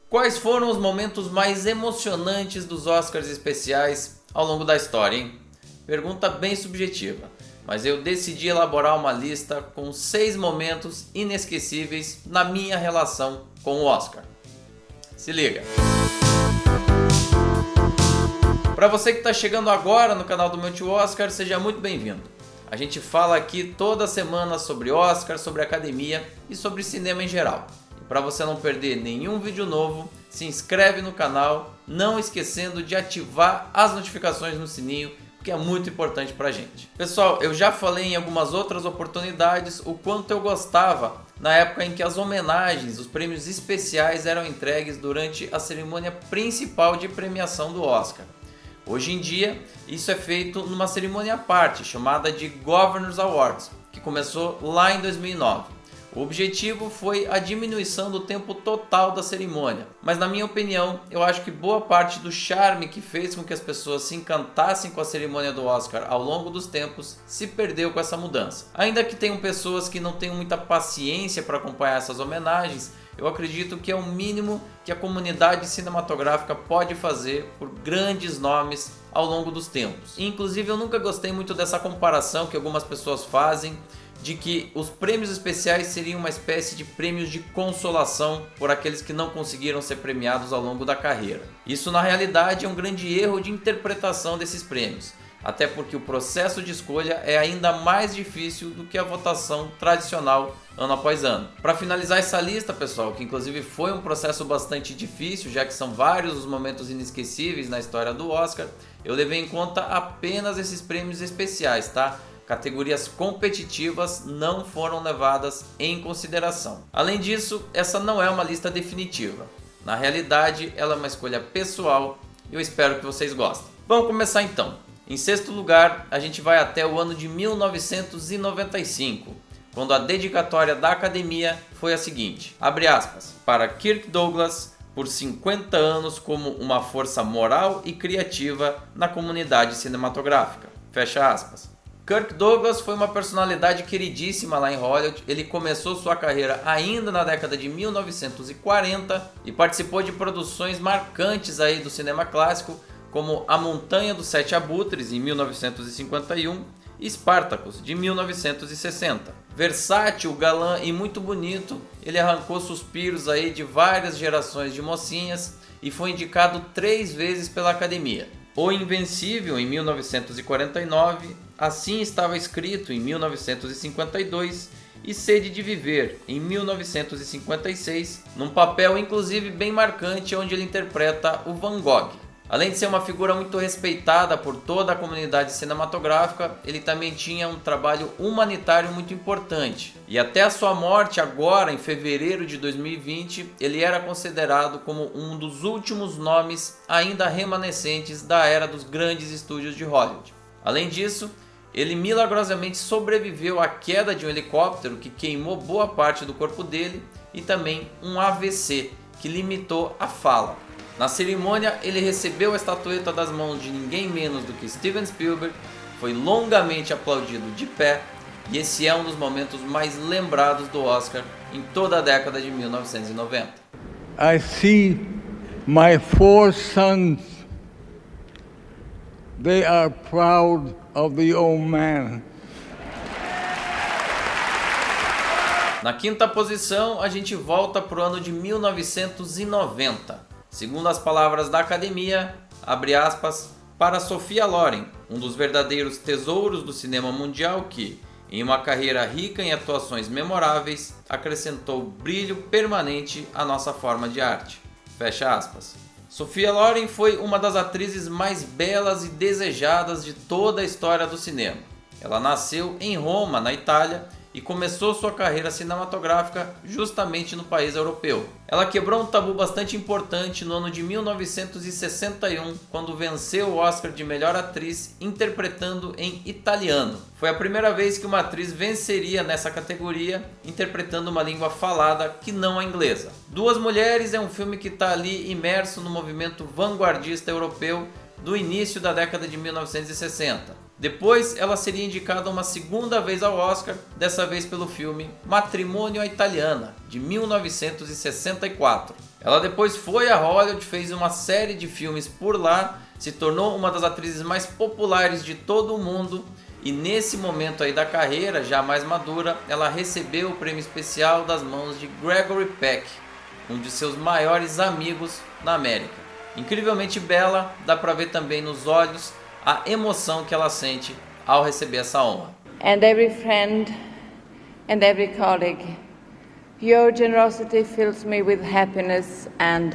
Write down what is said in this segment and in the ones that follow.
Quais foram os momentos mais emocionantes dos Oscars especiais ao longo da história, hein? Pergunta bem subjetiva, mas eu decidi elaborar uma lista com 6 momentos inesquecíveis na minha relação com o Oscar. Se liga! Para você que está chegando agora no canal do meu tio Oscar, seja muito bem-vindo. A gente fala aqui toda semana sobre Oscar, sobre academia e sobre cinema em geral. E para você não perder nenhum vídeo novo, se inscreve no canal, não esquecendo de ativar as notificações no sininho, que é muito importante pra gente. Pessoal, eu já falei em algumas outras oportunidades o quanto eu gostava na época em que as homenagens, os prêmios especiais eram entregues durante a cerimônia principal de premiação do Oscar. Hoje em dia, isso é feito numa cerimônia à parte, chamada de Governors Awards, que começou lá em 2009. O objetivo foi a diminuição do tempo total da cerimônia, mas na minha opinião, eu acho que boa parte do charme que fez com que as pessoas se encantassem com a cerimônia do Oscar ao longo dos tempos se perdeu com essa mudança. Ainda que tenham pessoas que não tenham muita paciência para acompanhar essas homenagens, eu acredito que é o mínimo que a comunidade cinematográfica pode fazer por grandes nomes ao longo dos tempos. Inclusive, eu nunca gostei muito dessa comparação que algumas pessoas fazem de que os prêmios especiais seriam uma espécie de prêmios de consolação por aqueles que não conseguiram ser premiados ao longo da carreira. Isso na realidade é um grande erro de interpretação desses prêmios, até porque o processo de escolha é ainda mais difícil do que a votação tradicional ano após ano. Para finalizar essa lista, pessoal, que inclusive foi um processo bastante difícil, já que são vários os momentos inesquecíveis na história do Oscar, eu levei em conta apenas esses prêmios especiais, tá? Categorias competitivas não foram levadas em consideração. Além disso, essa não é uma lista definitiva. Na realidade, ela é uma escolha pessoal e eu espero que vocês gostem. Vamos começar então. Em sexto lugar, a gente vai até o ano de 1995, quando a dedicatória da Academia foi a seguinte, abre aspas, para Kirk Douglas por 50 anos como uma força moral e criativa na comunidade cinematográfica, fecha aspas. Kirk Douglas foi uma personalidade queridíssima lá em Hollywood. Ele começou sua carreira ainda na década de 1940 e participou de produções marcantes aí do cinema clássico, como A Montanha dos Sete Abutres, em 1951, e Spartacus, de 1960. Versátil, galã e muito bonito, ele arrancou suspiros aí de várias gerações de mocinhas e foi indicado 3 vezes pela Academia. O Invencível, em 1949, Assim Estava Escrito, em 1952, e Sede de Viver, em 1956, num papel inclusive bem marcante onde ele interpreta o Van Gogh. Além de ser uma figura muito respeitada por toda a comunidade cinematográfica, ele também tinha um trabalho humanitário muito importante. E até a sua morte agora, em fevereiro de 2020, ele era considerado como um dos últimos nomes ainda remanescentes da era dos grandes estúdios de Hollywood. Além disso, ele milagrosamente sobreviveu à queda de um helicóptero que queimou boa parte do corpo dele e também um AVC que limitou a fala. Na cerimônia, ele recebeu a estatueta das mãos de ninguém menos do que Steven Spielberg, foi longamente aplaudido de pé e esse é um dos momentos mais lembrados do Oscar em toda a década de 1990. I see my 4 sons. They are proud of the old man. Na quinta posição, a gente volta para o ano de 1990. Segundo as palavras da Academia, abre aspas, para Sophia Loren, um dos verdadeiros tesouros do cinema mundial que, em uma carreira rica em atuações memoráveis, acrescentou brilho permanente à nossa forma de arte. Fecha aspas. Sophia Loren foi uma das atrizes mais belas e desejadas de toda a história do cinema. Ela nasceu em Roma, na Itália, e começou sua carreira cinematográfica justamente no país europeu. Ela quebrou um tabu bastante importante no ano de 1961, quando venceu o Oscar de melhor atriz interpretando em italiano. Foi a primeira vez que uma atriz venceria nessa categoria interpretando uma língua falada que não a inglesa. Duas Mulheres é um filme que está ali imerso no movimento vanguardista europeu do início da década de 1960. Depois, ela seria indicada uma segunda vez ao Oscar, dessa vez pelo filme Matrimônio à Italiana, de 1964. Ela depois foi a Hollywood, fez uma série de filmes por lá, se tornou uma das atrizes mais populares de todo o mundo e nesse momento aí da carreira, já mais madura, ela recebeu o prêmio especial das mãos de Gregory Peck, um de seus maiores amigos na América. Incrivelmente bela, dá pra ver também nos olhos a emoção que ela sente ao receber essa honra. And every friend and every colleague, your generosity fills me with happiness and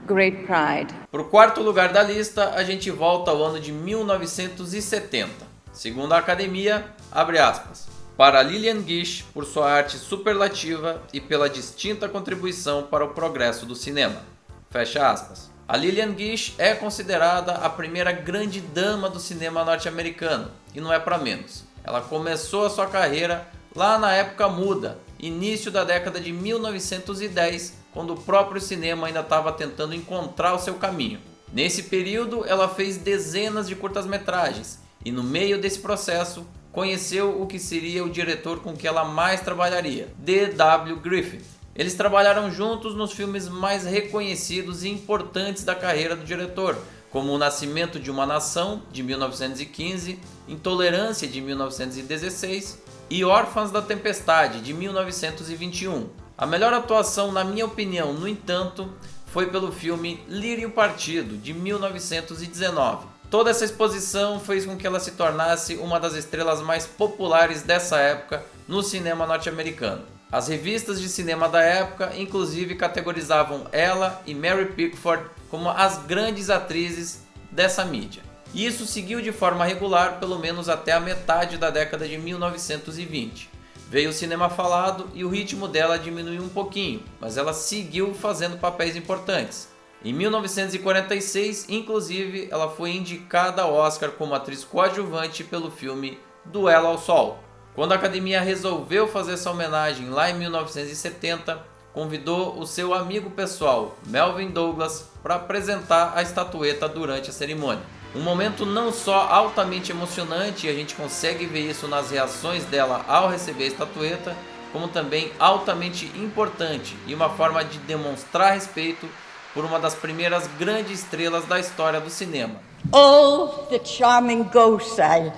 great pride. Pro quarto lugar da lista, a gente volta ao ano de 1970. Segundo a academia, abre aspas, para Lillian Gish por sua arte superlativa e pela distinta contribuição para o progresso do cinema. Fecha aspas. A Lillian Gish é considerada a primeira grande dama do cinema norte-americano, e não é para menos. Ela começou a sua carreira lá na época muda, início da década de 1910, quando o próprio cinema ainda estava tentando encontrar o seu caminho. Nesse período, ela fez dezenas de curtas-metragens, e no meio desse processo, conheceu o que seria o diretor com que ela mais trabalharia, D.W. Griffith. Eles trabalharam juntos nos filmes mais reconhecidos e importantes da carreira do diretor, como O Nascimento de uma Nação, de 1915, Intolerância, de 1916 e Órfãos da Tempestade, de 1921. A melhor atuação, na minha opinião, no entanto, foi pelo filme Lírio Partido, de 1919. Toda essa exposição fez com que ela se tornasse uma das estrelas mais populares dessa época no cinema norte-americano. As revistas de cinema da época, inclusive, categorizavam ela e Mary Pickford como as grandes atrizes dessa mídia. E isso seguiu de forma regular pelo menos até a metade da década de 1920. Veio o cinema falado e o ritmo dela diminuiu um pouquinho, mas ela seguiu fazendo papéis importantes. Em 1946, inclusive, ela foi indicada ao Oscar como atriz coadjuvante pelo filme Duelo ao Sol. Quando a academia resolveu fazer essa homenagem lá em 1970, convidou o seu amigo pessoal, Melvyn Douglas, para apresentar a estatueta durante a cerimônia. Um momento não só altamente emocionante, e a gente consegue ver isso nas reações dela ao receber a estatueta, como também altamente importante e uma forma de demonstrar respeito por uma das primeiras grandes estrelas da história do cinema. Oh, the charming ghosts I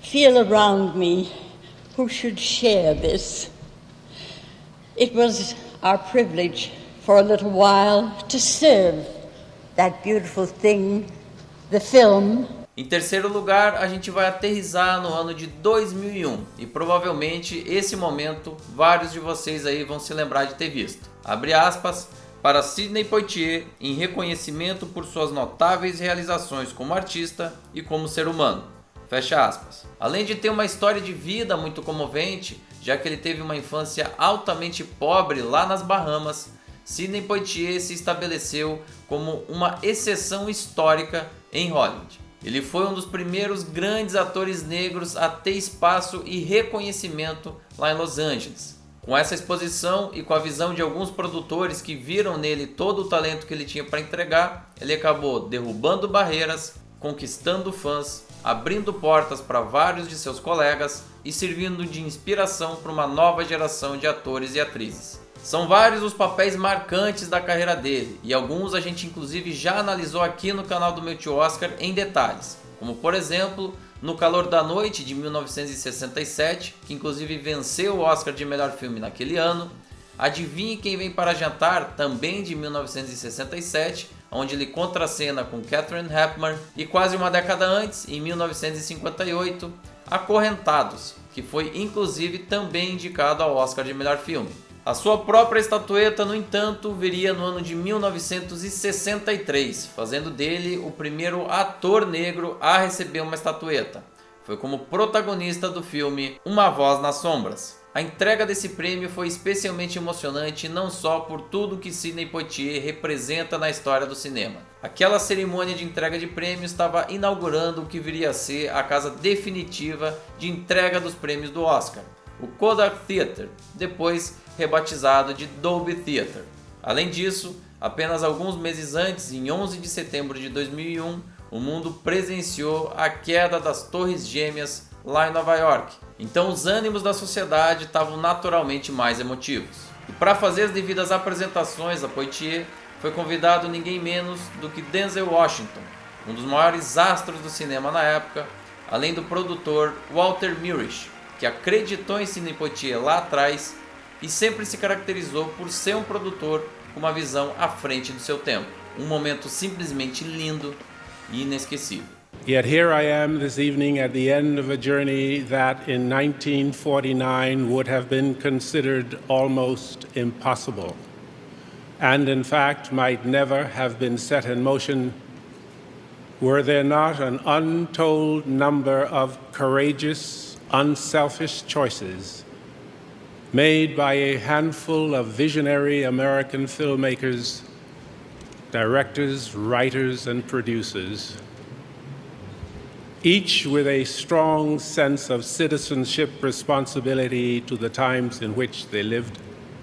feel around me who should share this. It was our privilege for a little while to serve that beautiful thing, the film. Em terceiro lugar, a gente vai aterrissar no ano de 2001 e provavelmente esse momento vários de vocês aí vão se lembrar de ter visto. Abre aspas. Para Sidney Poitier, em reconhecimento por suas notáveis realizações como artista e como ser humano. Fecha aspas. Além de ter uma história de vida muito comovente, já que ele teve uma infância altamente pobre lá nas Bahamas, Sidney Poitier se estabeleceu como uma exceção histórica em Hollywood. Ele foi um dos primeiros grandes atores negros a ter espaço e reconhecimento lá em Los Angeles. Com essa exposição e com a visão de alguns produtores que viram nele todo o talento que ele tinha para entregar, ele acabou derrubando barreiras, conquistando fãs, abrindo portas para vários de seus colegas e servindo de inspiração para uma nova geração de atores e atrizes. São vários os papéis marcantes da carreira dele, e alguns a gente inclusive já analisou aqui no canal do Meu Tio Oscar em detalhes, como por exemplo, No Calor da Noite, de 1967, que inclusive venceu o Oscar de melhor filme naquele ano, Adivinhe Quem Vem para Jantar, também de 1967, onde ele contracena com Katharine Hepburn, e quase uma década antes, em 1958, Acorrentados, que foi inclusive também indicado ao Oscar de melhor filme. A sua própria estatueta, no entanto, viria no ano de 1963, fazendo dele o primeiro ator negro a receber uma estatueta. Foi como protagonista do filme Uma Voz nas Sombras. A entrega desse prêmio foi especialmente emocionante não só por tudo que Sidney Poitier representa na história do cinema. Aquela cerimônia de entrega de prêmios estava inaugurando o que viria a ser a casa definitiva de entrega dos prêmios do Oscar, o Kodak Theatre, depois rebatizado de Dolby Theatre. Além disso, apenas alguns meses antes, em 11 de setembro de 2001, o mundo presenciou a queda das Torres Gêmeas lá em Nova York. Então os ânimos da sociedade estavam naturalmente mais emotivos. E para fazer as devidas apresentações a Poitier, foi convidado ninguém menos do que Denzel Washington, um dos maiores astros do cinema na época, além do produtor Walter Murich, que acreditou em Sidney Poitier lá atrás e sempre se caracterizou por ser um produtor com uma visão à frente do seu tempo. Um momento simplesmente lindo e inesquecível. Yet here I am this evening at the end of a journey that in 1949 would have been considered almost impossible, and in fact might never have been set in motion were there not an untold number of courageous, unselfish choices made by a handful of visionary American filmmakers, directors, writers, and producers, each with a strong sense of citizenship responsibility to the times in which they lived.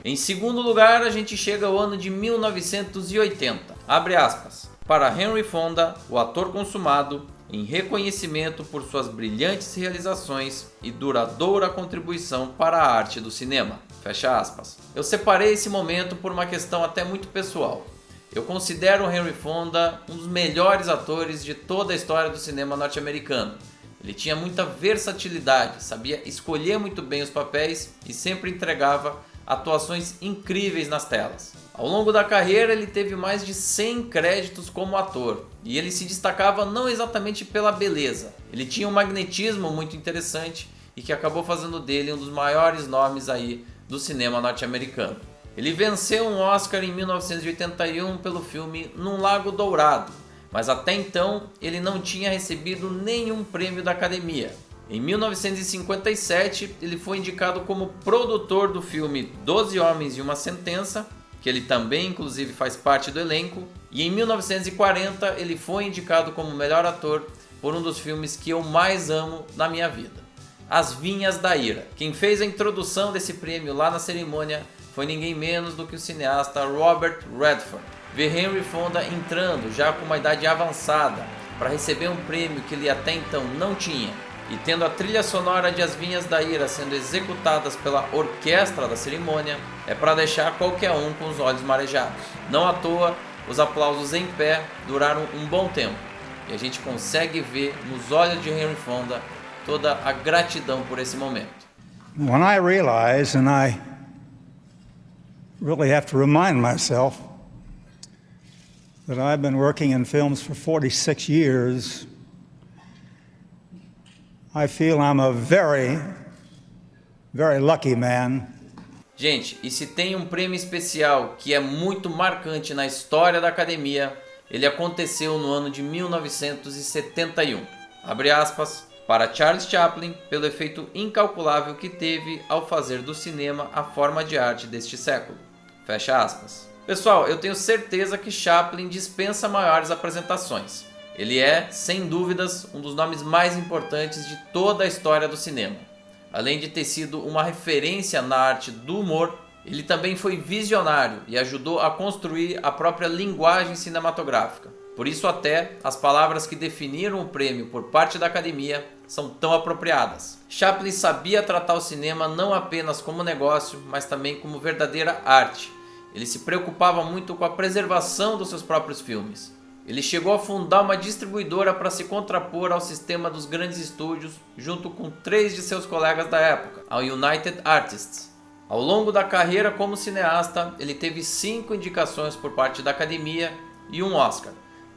Em segundo lugar, a gente chega ao ano de 1980. Abre aspas. Para Henry Fonda, o ator consumado, em reconhecimento por suas brilhantes realizações e duradoura contribuição para a arte do cinema. Fecha aspas. Eu separei esse momento por uma questão até muito pessoal. Eu considero o Henry Fonda um dos melhores atores de toda a história do cinema norte-americano. Ele tinha muita versatilidade, sabia escolher muito bem os papéis e sempre entregava atuações incríveis nas telas. Ao longo da carreira ele teve mais de 100 créditos como ator e ele se destacava não exatamente pela beleza. Ele tinha um magnetismo muito interessante e que acabou fazendo dele um dos maiores nomes aí do cinema norte-americano. Ele venceu um Oscar em 1981 pelo filme Num Lago Dourado, mas até então ele não tinha recebido nenhum prêmio da Academia. Em 1957 ele foi indicado como produtor do filme 12 Homens e uma Sentença, que ele também inclusive faz parte do elenco, e em 1940 ele foi indicado como melhor ator por um dos filmes que eu mais amo na minha vida, As Vinhas da Ira. Quem fez a introdução desse prêmio lá na cerimônia foi ninguém menos do que o cineasta Robert Redford. Ver Henry Fonda entrando já com uma idade avançada para receber um prêmio que ele até então não tinha, e tendo a trilha sonora de As Vinhas da Ira sendo executadas pela orquestra da cerimônia, é para deixar qualquer um com os olhos marejados. Não à toa, os aplausos em pé duraram um bom tempo, e a gente consegue ver nos olhos de Henry Fonda toda a gratidão por esse momento. When I realize, and I really have to remind myself, that I've been working in films for 46 years, I feel I'm a very, very lucky man. Gente, e se tem um prêmio especial que é muito marcante na história da Academia, ele aconteceu no ano de 1971. Abre aspas, para Charles Chaplin, pelo efeito incalculável que teve ao fazer do cinema a forma de arte deste século. Fecha aspas. Pessoal, eu tenho certeza que Chaplin dispensa maiores apresentações. Ele é, sem dúvidas, um dos nomes mais importantes de toda a história do cinema. Além de ter sido uma referência na arte do humor, ele também foi visionário e ajudou a construir a própria linguagem cinematográfica. Por isso até as palavras que definiram o prêmio por parte da Academia são tão apropriadas. Chaplin sabia tratar o cinema não apenas como negócio, mas também como verdadeira arte. Ele se preocupava muito com a preservação dos seus próprios filmes. Ele chegou a fundar uma distribuidora para se contrapor ao sistema dos grandes estúdios, junto com 3 de seus colegas da época, a United Artists. Ao longo da carreira como cineasta, ele teve 5 indicações por parte da Academia e um Oscar,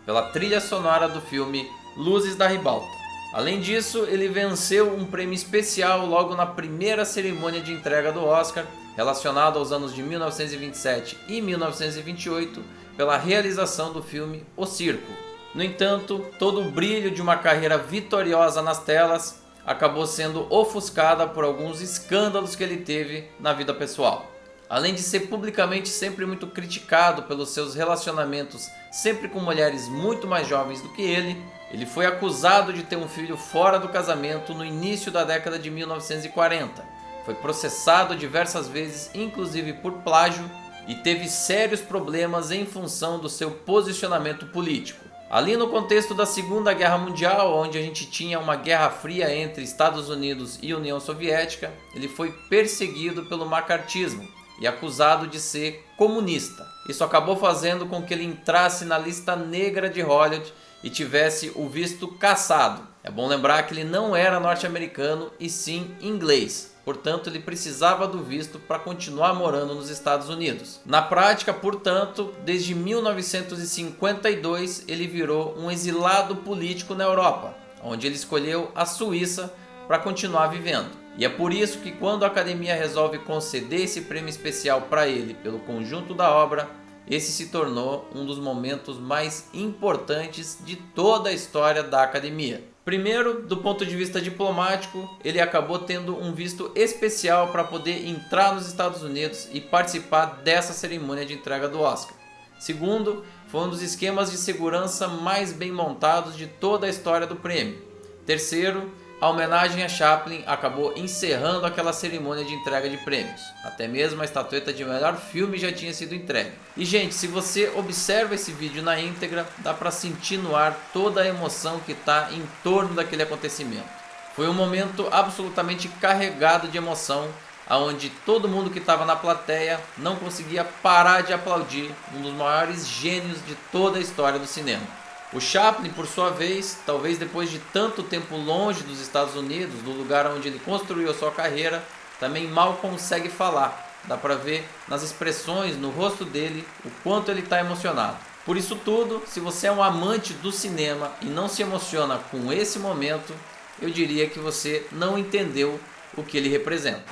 pela trilha sonora do filme Luzes da Ribalta. Além disso, ele venceu um prêmio especial logo na primeira cerimônia de entrega do Oscar, relacionado aos anos de 1927 e 1928, pela realização do filme O Circo. No entanto, todo o brilho de uma carreira vitoriosa nas telas acabou sendo ofuscada por alguns escândalos que ele teve na vida pessoal. Além de ser publicamente sempre muito criticado pelos seus relacionamentos sempre com mulheres muito mais jovens do que ele foi acusado de ter um filho fora do casamento no início da década de 1940. Foi processado diversas vezes, inclusive por plágio, e teve sérios problemas em função do seu posicionamento político. Ali no contexto da Segunda Guerra Mundial, onde a gente tinha uma guerra fria entre Estados Unidos e União Soviética, ele foi perseguido pelo macartismo e acusado de ser comunista. Isso acabou fazendo com que ele entrasse na lista negra de Hollywood e tivesse o visto cassado. É bom lembrar que ele não era norte-americano e sim inglês. Portanto, ele precisava do visto para continuar morando nos Estados Unidos. Na prática, portanto, desde 1952 ele virou um exilado político na Europa, onde ele escolheu a Suíça para continuar vivendo. E é por isso que quando a Academia resolve conceder esse prêmio especial para ele pelo conjunto da obra, esse se tornou um dos momentos mais importantes de toda a história da Academia. Primeiro, do ponto de vista diplomático, ele acabou tendo um visto especial para poder entrar nos Estados Unidos e participar dessa cerimônia de entrega do Oscar. Segundo, foi um dos esquemas de segurança mais bem montados de toda a história do prêmio. Terceiro, a homenagem a Chaplin acabou encerrando aquela cerimônia de entrega de prêmios. Até mesmo a estatueta de melhor filme já tinha sido entregue. E gente, se você observa esse vídeo na íntegra, dá para sentir no ar toda a emoção que está em torno daquele acontecimento. Foi um momento absolutamente carregado de emoção, onde todo mundo que estava na plateia não conseguia parar de aplaudir um dos maiores gênios de toda a história do cinema. O Chaplin, por sua vez, talvez depois de tanto tempo longe dos Estados Unidos, do lugar onde ele construiu a sua carreira, também mal consegue falar. Dá para ver nas expressões, no rosto dele, o quanto ele está emocionado. Por isso tudo, se você é um amante do cinema e não se emociona com esse momento, eu diria que você não entendeu o que ele representa.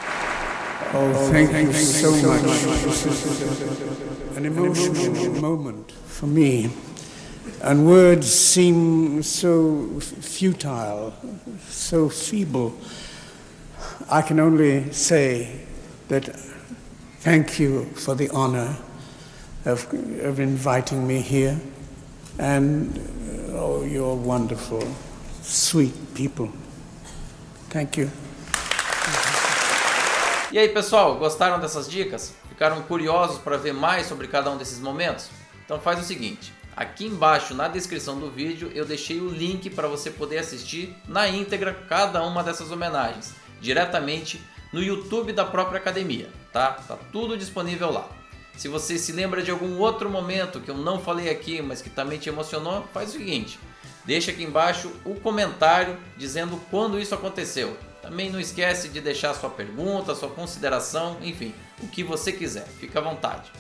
Oh, thank you so much. This is an emotional moment for me. And words seem so futile, so feeble. I can only say that thank you for the honor of inviting me here. And oh, you're wonderful, sweet people. Thank you. E aí, pessoal, gostaram dessas dicas? Ficaram curiosos para ver mais sobre cada um desses momentos? Então faz o seguinte. Aqui embaixo na descrição do vídeo eu deixei o link para você poder assistir na íntegra cada uma dessas homenagens, diretamente no YouTube da própria Academia, tá? Tá tudo disponível lá. Se você se lembra de algum outro momento que eu não falei aqui, mas que também te emocionou, faz o seguinte, deixa aqui embaixo o comentário dizendo quando isso aconteceu. Também não esquece de deixar sua pergunta, sua consideração, enfim, o que você quiser, fica à vontade.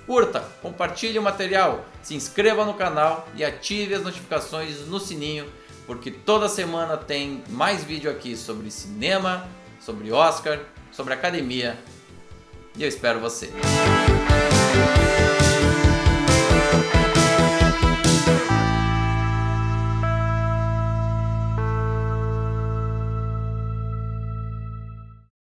Curta, compartilhe o material, se inscreva no canal e ative as notificações no sininho, porque toda semana tem mais vídeo aqui sobre cinema, sobre Oscar, sobre Academia, e eu espero você.